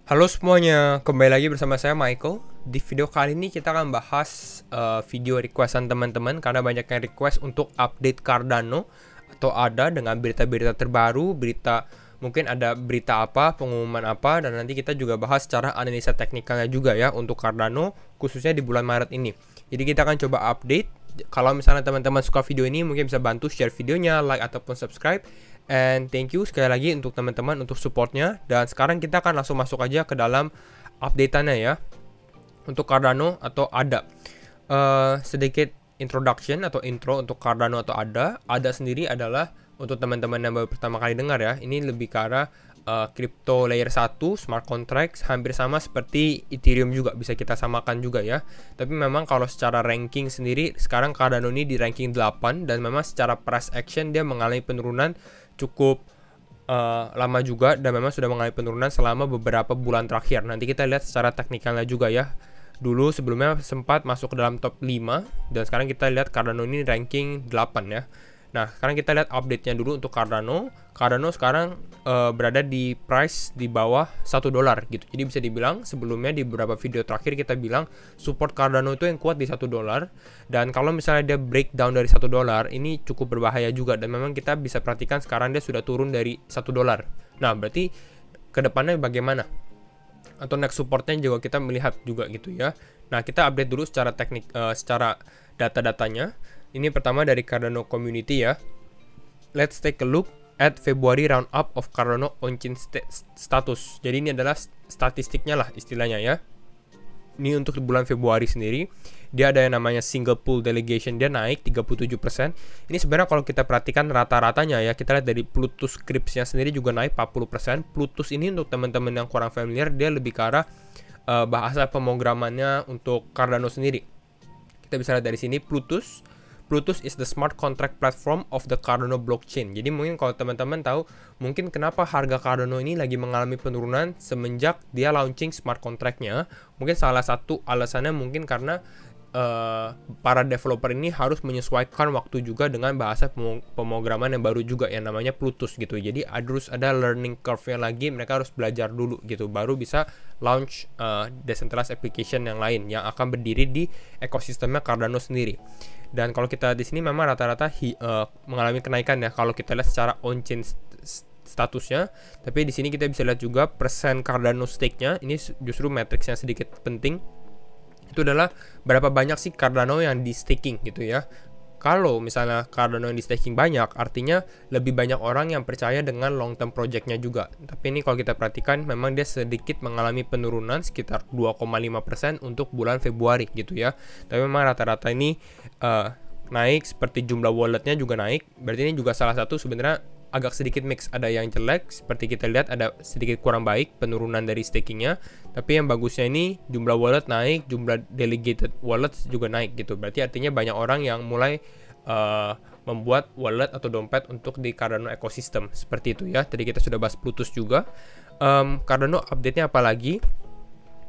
Halo semuanya, kembali lagi bersama saya Michael. Di video kali ini kita akan bahas video requestan teman-teman karena banyak yang request untuk update Cardano atau ada dengan berita-berita terbaru, mungkin ada berita apa, pengumuman apa, dan nanti kita juga bahas secara analisa teknikalnya juga ya untuk Cardano khususnya di bulan Maret ini. Jadi kita akan coba update. Kalau misalnya teman-teman suka video ini, mungkin bisa bantu share videonya, like ataupun subscribe. And thank you sekali lagi untuk teman-teman untuk supportnya. Dan sekarang kita akan langsung masuk aja ke dalam update-annya ya. Untuk Cardano atau ADA. Sedikit introduction atau intro untuk Cardano atau ADA. ADA sendiri adalah untuk teman-teman yang baru pertama kali dengar ya. Ini lebih ke arah crypto layer 1 smart contracts, hampir sama seperti Ethereum juga, bisa kita samakan juga ya. Tapi memang kalau secara ranking sendiri sekarang Cardano ini di ranking 8 dan memang secara price action dia mengalami penurunan cukup lama juga dan memang sudah mengalami penurunan selama beberapa bulan terakhir. Nanti kita lihat secara teknikalnya juga ya. Dulu sebelumnya sempat masuk ke dalam top 5 dan sekarang kita lihat Cardano ini ranking 8 ya. Nah, sekarang kita lihat update-nya dulu untuk Cardano. Cardano sekarang berada di price di bawah $1 gitu. Jadi bisa dibilang sebelumnya di beberapa video terakhir kita bilang support Cardano itu yang kuat di $1. Dan kalau misalnya dia breakdown dari $1, ini cukup berbahaya juga. Dan memang kita bisa perhatikan sekarang dia sudah turun dari $1. Nah, berarti kedepannya bagaimana? Atau next supportnya juga kita melihat juga gitu ya. Nah, kita update dulu secara teknik, secara data-datanya. Ini pertama dari Cardano Community ya. Let's take a look at February roundup of Cardano on-chain status. Jadi ini adalah statistiknya lah istilahnya ya. Ini untuk bulan Februari sendiri. Dia ada yang namanya single pool delegation, dia naik 37%. Ini sebenarnya kalau kita perhatikan rata-ratanya ya, kita lihat dari Plutus Crypts-nya sendiri juga naik 40%. Plutus ini untuk teman-teman yang kurang familiar, dia lebih ke arah bahasa pemrogramannya untuk Cardano sendiri. Kita bisa lihat dari sini Plutus is the smart contract platform of the Cardano blockchain. Jadi mungkin kalau teman-teman tahu, mungkin kenapa harga Cardano ini lagi mengalami penurunan semenjak dia launching smart contract-nya. Mungkin salah satu alasannya mungkin karena para developer ini harus menyesuaikan waktu juga dengan bahasa pemrograman yang baru juga yang namanya Plutus gitu. Jadi harus ada learning curve-nya lagi, mereka harus belajar dulu gitu baru bisa launch decentralized application yang lain yang akan berdiri di ekosistemnya Cardano sendiri. Dan kalau kita di sini memang rata-rata mengalami kenaikan ya kalau kita lihat secara on-chain statusnya. Tapi di sini kita bisa lihat juga persen Cardano stake-nya. Ini justru matriksnya sedikit penting. Itu adalah berapa banyak sih Cardano yang di staking gitu ya. Kalau misalnya Cardano yang di staking banyak, artinya lebih banyak orang yang percaya dengan long term project-nya juga. Tapi ini kalau kita perhatikan memang dia sedikit mengalami penurunan sekitar 2,5% untuk bulan Februari gitu ya. Tapi memang rata-rata ini naik, seperti jumlah walletnya juga naik. Berarti ini juga salah satu sebenarnya agak sedikit mix, ada yang jelek seperti kita lihat, ada sedikit kurang baik penurunan dari stakingnya. Tapi yang bagusnya ini jumlah wallet naik, jumlah delegated wallets juga naik gitu. Berarti artinya banyak orang yang mulai membuat wallet atau dompet untuk di Cardano ecosystem seperti itu ya. Tadi kita sudah bahas Plutus juga. Cardano update-nya apa lagi?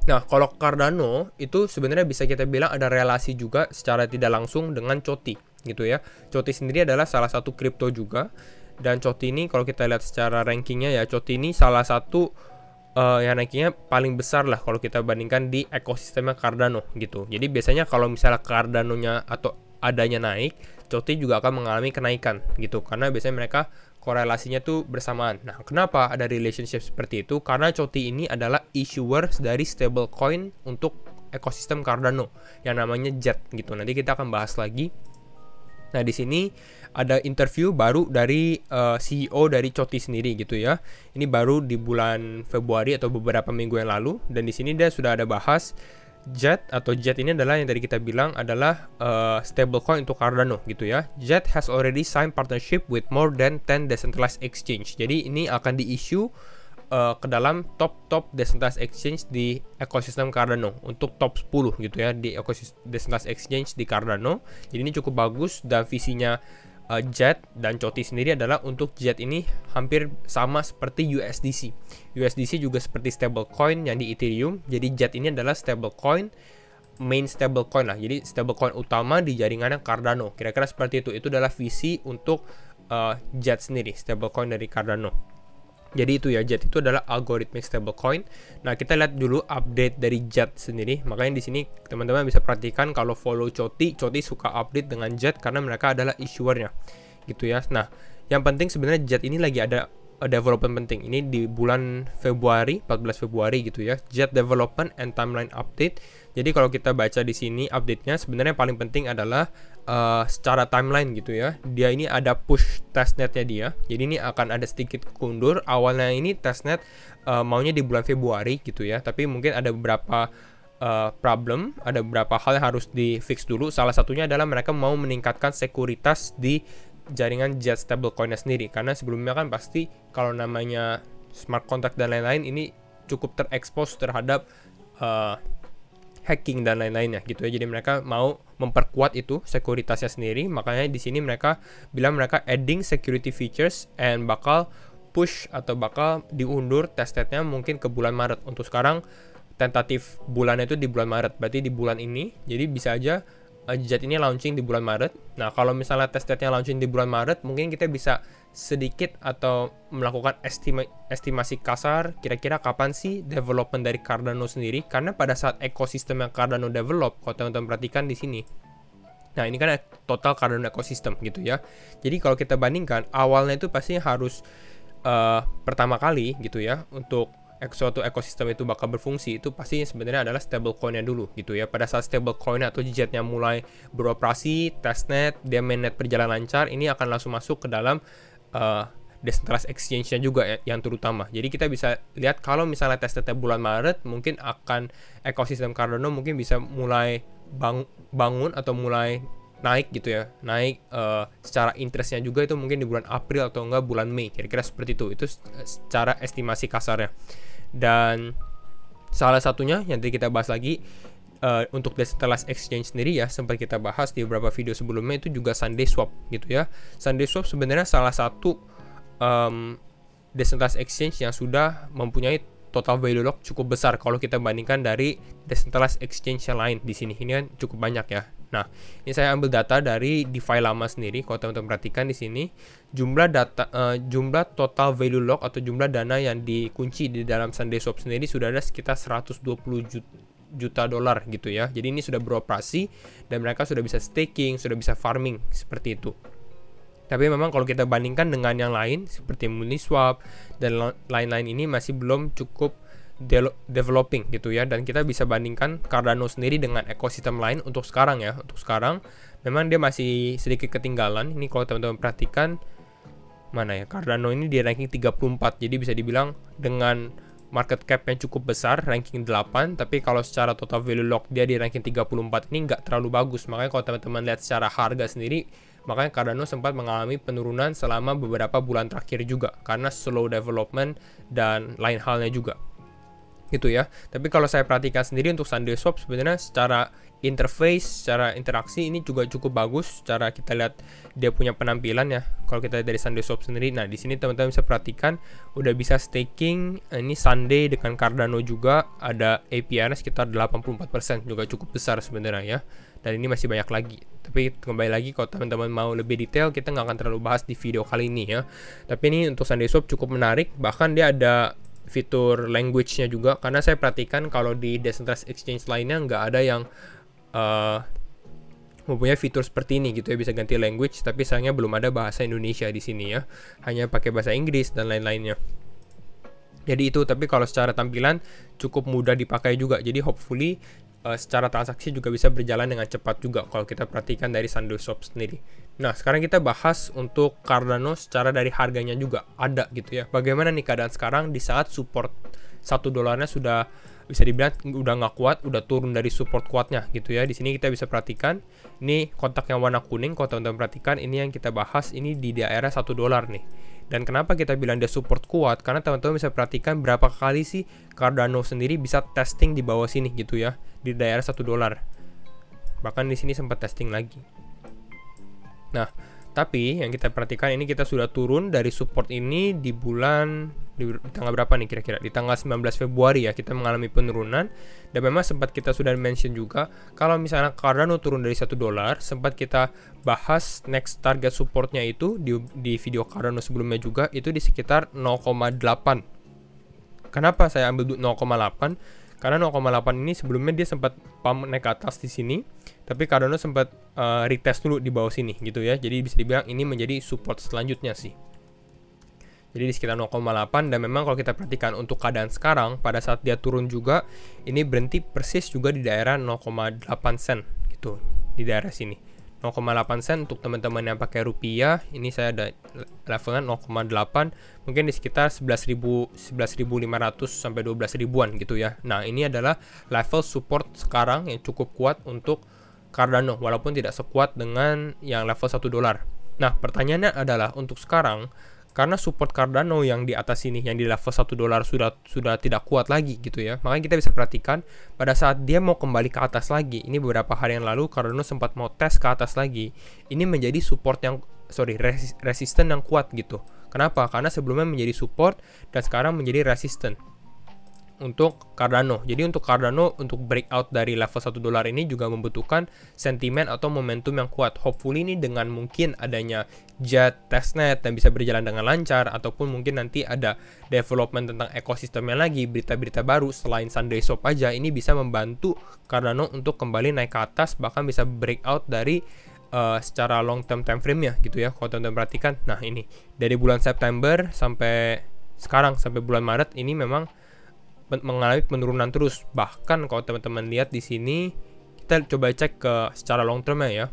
Nah, kalau Cardano itu sebenarnya bisa kita bilang ada relasi juga secara tidak langsung dengan COTI gitu ya. COTI sendiri adalah salah satu kripto juga. Dan COTI ini kalau kita lihat secara rankingnya ya, COTI ini salah satu yang rankingnya paling besar lah kalau kita bandingkan di ekosistemnya Cardano gitu. Jadi biasanya kalau misalnya Cardano-nya atau adanya naik, COTI juga akan mengalami kenaikan gitu. Karena biasanya mereka korelasinya tuh bersamaan. Nah, kenapa ada relationship seperti itu? Karena COTI ini adalah issuer dari stablecoin untuk ekosistem Cardano yang namanya JET gitu. Nanti kita akan bahas lagi. Nah, di sini ada interview baru dari CEO dari COTI sendiri gitu ya. Ini baru di bulan Februari atau beberapa minggu yang lalu. Dan di sini dia sudah ada bahas JET atau JET ini adalah yang tadi kita bilang adalah stablecoin untuk Cardano gitu ya. JET has already signed partnership with more than 10 decentralized exchange. Jadi ini akan di-issue ke dalam top decentralized exchange di ekosistem Cardano untuk top 10 gitu ya di ekosistem decentralized exchange di Cardano. Jadi ini cukup bagus dan visinya JET dan COTI sendiri adalah untuk JET ini hampir sama seperti USDC. USDC juga seperti stablecoin yang di Ethereum. Jadi JET ini adalah stablecoin, main stablecoin lah. Jadi stablecoin utama di jaringannya Cardano. Kira-kira seperti itu. Itu adalah visi untuk JET sendiri, stablecoin dari Cardano. Jadi itu ya, JET itu adalah algorithmic stablecoin. Nah, kita lihat dulu update dari JET sendiri. Makanya di sini teman-teman bisa perhatikan kalau follow Choti suka update dengan JET karena mereka adalah issuernya. Gitu ya. Nah, yang penting sebenarnya JET ini lagi ada development penting. Ini di bulan Februari, 14 Februari gitu ya. JET development and timeline update. Jadi kalau kita baca di sini update-nya sebenarnya paling penting adalah secara timeline gitu ya. Dia ini ada push testnetnya dia. Jadi ini akan ada sedikit kundur. Awalnya ini testnet maunya di bulan Februari gitu ya. Tapi mungkin ada beberapa problem, ada beberapa hal yang harus di fix dulu. Salah satunya adalah mereka mau meningkatkan sekuritas di jaringan JET stablecoin-nya sendiri. Karena sebelumnya kan pasti kalau namanya smart contract dan lain-lain ini cukup terekspos terhadap hacking dan lain-lainnya gitu ya. Jadi mereka mau memperkuat itu sekuritasnya sendiri. Makanya di sini mereka bilang mereka adding security features and bakal push atau bakal diundur testnetnya mungkin ke bulan Maret. Untuk sekarang tentatif bulannya itu di bulan Maret. Berarti di bulan ini. Jadi bisa aja JET ini launching di bulan Maret. Nah, kalau misalnya testnetnya launching di bulan Maret, mungkin kita bisa sedikit atau melakukan estimasi kasar kira-kira kapan sih development dari Cardano sendiri, karena pada saat ekosistem yang Cardano develop, kalau teman-teman perhatikan di sini. Nah, ini kan total Cardano ekosistem gitu ya. Jadi kalau kita bandingkan, awalnya itu pasti harus pertama kali gitu ya, untuk suatu ekosistem itu bakal berfungsi, itu pasti sebenarnya adalah stablecoin-nya dulu gitu ya. Pada saat stablecoin atau JET-nya mulai beroperasi, testnet, dia mainnet berjalan lancar, ini akan langsung masuk ke dalam decentralized exchange-nya juga ya, yang terutama. Jadi kita bisa lihat kalau misalnya testnetnya bulan Maret, mungkin akan ekosistem Cardano mungkin bisa mulai bangun atau mulai naik gitu ya, naik secara interestnya juga itu mungkin di bulan April atau enggak bulan Mei, kira-kira seperti itu secara estimasi kasarnya. Dan salah satunya yang tadi kita bahas lagi untuk decentralized exchange sendiri ya, sempat kita bahas di beberapa video sebelumnya, itu juga SundaeSwap gitu ya. SundaeSwap sebenarnya salah satu decentralized exchange yang sudah mempunyai total value lock cukup besar kalau kita bandingkan dari decentralized exchange yang lain di sini. Ini kan cukup banyak ya. Nah, ini saya ambil data dari DeFi lama sendiri. Kalau teman-teman perhatikan di sini, jumlah total value lock atau jumlah dana yang dikunci di dalam SundaeSwap sendiri sudah ada sekitar 120 juta dolar gitu ya. Jadi ini sudah beroperasi dan mereka sudah bisa staking, sudah bisa farming seperti itu. Tapi memang kalau kita bandingkan dengan yang lain seperti Uniswap dan lain-lain, ini masih belum cukup developing gitu ya. Dan kita bisa bandingkan Cardano sendiri dengan ekosistem lain untuk sekarang ya. Untuk sekarang memang dia masih sedikit ketinggalan. Ini kalau teman-teman perhatikan, mana ya, Cardano ini di ranking 34. Jadi bisa dibilang dengan market cap yang cukup besar, ranking 8, tapi kalau secara total value lock dia di ranking 34 ini nggak terlalu bagus. Makanya kalau teman-teman lihat secara harga sendiri, makanya Cardano sempat mengalami penurunan selama beberapa bulan terakhir juga karena slow development dan lain halnya juga gitu ya. Tapi kalau saya perhatikan sendiri untuk SundaeSwap sebenarnya secara interface, secara interaksi ini juga cukup bagus. Secara kita lihat dia punya penampilan ya. Kalau kita lihat dari SundaeSwap sendiri, nah di sini teman-teman bisa perhatikan udah bisa staking. Ini Sunday dengan Cardano juga ada APR sekitar 84%, juga cukup besar sebenarnya ya. Dan ini masih banyak lagi. Tapi kembali lagi kalau teman-teman mau lebih detail, kita nggak akan terlalu bahas di video kali ini ya. Tapi ini untuk SundaeSwap cukup menarik. Bahkan dia ada fitur language-nya juga, karena saya perhatikan kalau di decentralized exchange lainnya nggak ada yang mempunyai fitur seperti ini gitu ya, bisa ganti language, tapi sayangnya belum ada bahasa Indonesia di sini ya, hanya pakai bahasa Inggris dan lain-lainnya. Jadi itu, tapi kalau secara tampilan cukup mudah dipakai juga, jadi hopefully secara transaksi juga bisa berjalan dengan cepat juga kalau kita perhatikan dari SundaeSwap sendiri. Nah, sekarang kita bahas untuk Cardano secara dari harganya juga ada gitu ya. Bagaimana nih keadaan sekarang di saat support $1 sudah bisa dibilang udah nggak kuat, udah turun dari support kuatnya gitu ya. Di sini kita bisa perhatikan ini kotak yang warna kuning. Kalau teman-teman perhatikan, ini yang kita bahas ini di daerah $1 nih. Dan kenapa kita bilang dia support kuat? Karena teman-teman bisa perhatikan berapa kali sih Cardano sendiri bisa testing di bawah sini gitu ya, di daerah $1. Bahkan di sini sempat testing lagi. Nah, Tapi yang kita perhatikan ini kita sudah turun dari support ini di tanggal berapa nih kira-kira? Di tanggal 19 Februari ya, kita mengalami penurunan. Dan memang sempat kita sudah mention juga kalau misalnya Cardano turun dari $1, sempat kita bahas next target supportnya itu di video Cardano sebelumnya juga, itu di sekitar 0,8. Kenapa saya ambil 0,8? Karena 0,8 ini sebelumnya dia sempat pump naik ke atas di sini, tapi Cardano sempat retest dulu di bawah sini gitu ya. Jadi bisa dibilang ini menjadi support selanjutnya sih. Jadi di sekitar 0,8, dan memang kalau kita perhatikan untuk keadaan sekarang pada saat dia turun juga ini berhenti persis juga di daerah 0,8 sen gitu, di daerah sini. 0,8 sen untuk teman-teman yang pakai rupiah, ini saya ada levelnya 0,8, mungkin di sekitar 11.500 sampai 12.000-an gitu ya. Nah, ini adalah level support sekarang yang cukup kuat untuk Cardano, walaupun tidak sekuat dengan yang level $1. Nah, pertanyaannya adalah untuk sekarang, karena support Cardano yang di atas ini, yang di level $1 sudah tidak kuat lagi gitu ya. Makanya kita bisa perhatikan pada saat dia mau kembali ke atas lagi, ini beberapa hari yang lalu Cardano sempat mau tes ke atas lagi. Ini menjadi support yang resisten yang kuat gitu. Kenapa? Karena sebelumnya menjadi support dan sekarang menjadi resisten untuk Cardano. Jadi untuk Cardano untuk breakout dari level $1 ini juga membutuhkan sentimen atau momentum yang kuat. Hopefully ini dengan mungkin adanya jet testnet dan bisa berjalan dengan lancar, ataupun mungkin nanti ada development tentang ekosistemnya lagi, berita-berita baru selain Sunday Swap aja, ini bisa membantu Cardano untuk kembali naik ke atas, bahkan bisa breakout dari secara long term time frame-nya gitu ya. Kalau teman-teman perhatikan, nah ini dari bulan September sampai sekarang sampai bulan Maret ini memang mengalami penurunan terus. Bahkan kalau teman-teman lihat di sini, kita coba cek ke secara long term ya.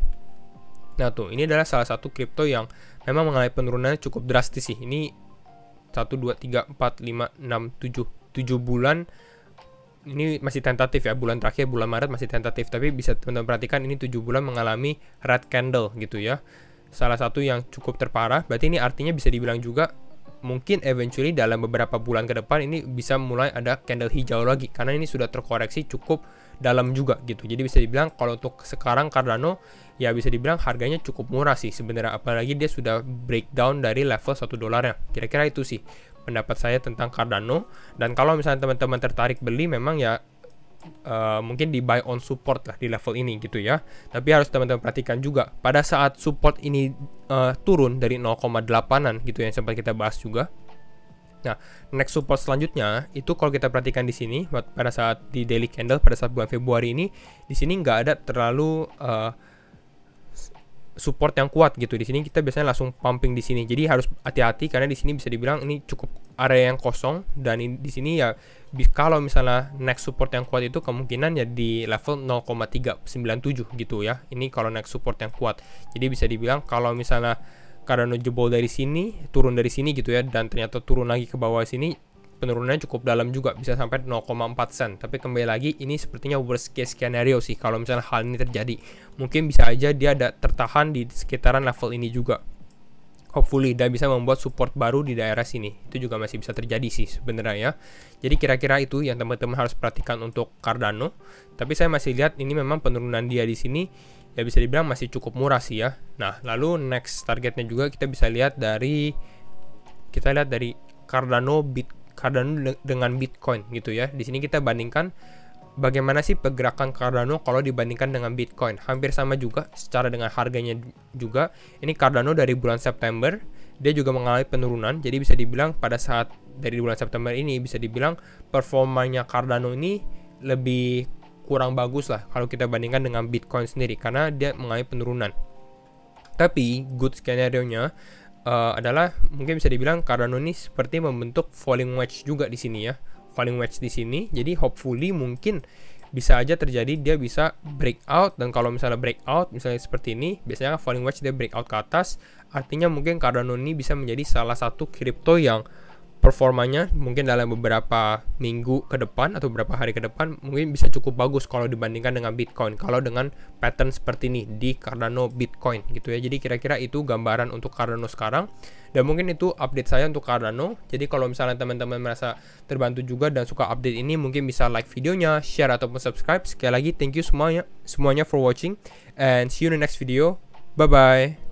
Nah tuh, ini adalah salah satu kripto yang memang mengalami penurunan cukup drastis sih. Ini 1, 2, 3, 4, 5, 6, 7 bulan. Ini masih tentatif ya, bulan terakhir bulan Maret masih tentatif, tapi bisa teman-teman perhatikan ini 7 bulan mengalami red candle gitu ya. Salah satu yang cukup terparah. Berarti ini artinya bisa dibilang juga mungkin eventually dalam beberapa bulan ke depan ini bisa mulai ada candle hijau lagi, karena ini sudah terkoreksi cukup dalam juga gitu. Jadi bisa dibilang kalau untuk sekarang Cardano ya bisa dibilang harganya cukup murah sih sebenarnya, apalagi dia sudah breakdown dari level $1 ya. Kira-kira itu sih pendapat saya tentang Cardano. Dan kalau misalnya teman-teman tertarik beli, memang ya mungkin di buy on support lah di level ini gitu ya. Tapi harus teman-teman perhatikan juga pada saat support ini turun dari 0,8an gitu yang sempat kita bahas juga. Nah, next support selanjutnya itu kalau kita perhatikan di sini pada saat di daily candle pada saat bulan Februari ini, di sini nggak ada terlalu support yang kuat gitu. Di sini kita biasanya langsung pumping di sini. Jadi harus hati-hati karena di sini bisa dibilang ini cukup area yang kosong, dan di sini ya kalau misalnya next support yang kuat itu kemungkinan ya di level 0,397 gitu ya. Ini kalau next support yang kuat. Jadi bisa dibilang kalau misalnya Cardano jebol dari sini, turun dari sini gitu ya, dan ternyata turun lagi ke bawah sini, penurunannya cukup dalam juga, bisa sampai 0,4 sen. Tapi kembali lagi ini sepertinya worst case scenario sih kalau misalnya hal ini terjadi. Mungkin bisa aja dia ada tertahan di sekitaran level ini juga, hopefully, dan bisa membuat support baru di daerah sini. Itu juga masih bisa terjadi sih sebenarnya ya. Jadi kira-kira itu yang teman-teman harus perhatikan untuk Cardano. Tapi saya masih lihat ini memang penurunan dia di sini ya bisa dibilang masih cukup murah sih ya. Nah, lalu next targetnya juga kita bisa lihat dari Cardano dengan Bitcoin gitu ya. Di sini kita bandingkan bagaimana sih pergerakan Cardano kalau dibandingkan dengan Bitcoin. Hampir sama juga secara dengan harganya juga. Ini Cardano dari bulan September, dia juga mengalami penurunan. Jadi bisa dibilang pada saat dari bulan September ini bisa dibilang performanya Cardano ini lebih kurang bagus lah kalau kita bandingkan dengan Bitcoin sendiri, karena dia mengalami penurunan. Tapi good skenario-nya adalah mungkin bisa dibilang Cardano ini seperti membentuk falling wedge juga di sini ya, falling wedge di sini. Jadi hopefully mungkin bisa aja terjadi dia bisa breakout, dan kalau misalnya breakout misalnya seperti ini, biasanya falling wedge dia breakout ke atas, artinya mungkin Cardano ini bisa menjadi salah satu kripto yang performanya mungkin dalam beberapa minggu ke depan atau beberapa hari ke depan mungkin bisa cukup bagus kalau dibandingkan dengan Bitcoin, kalau dengan pattern seperti ini di Cardano Bitcoin gitu ya. Jadi kira-kira itu gambaran untuk Cardano sekarang, dan mungkin itu update saya untuk Cardano. Jadi kalau misalnya teman-teman merasa terbantu juga dan suka update ini, mungkin bisa like videonya, share ataupun subscribe. Sekali lagi thank you semuanya for watching, and see you in the next video. Bye bye.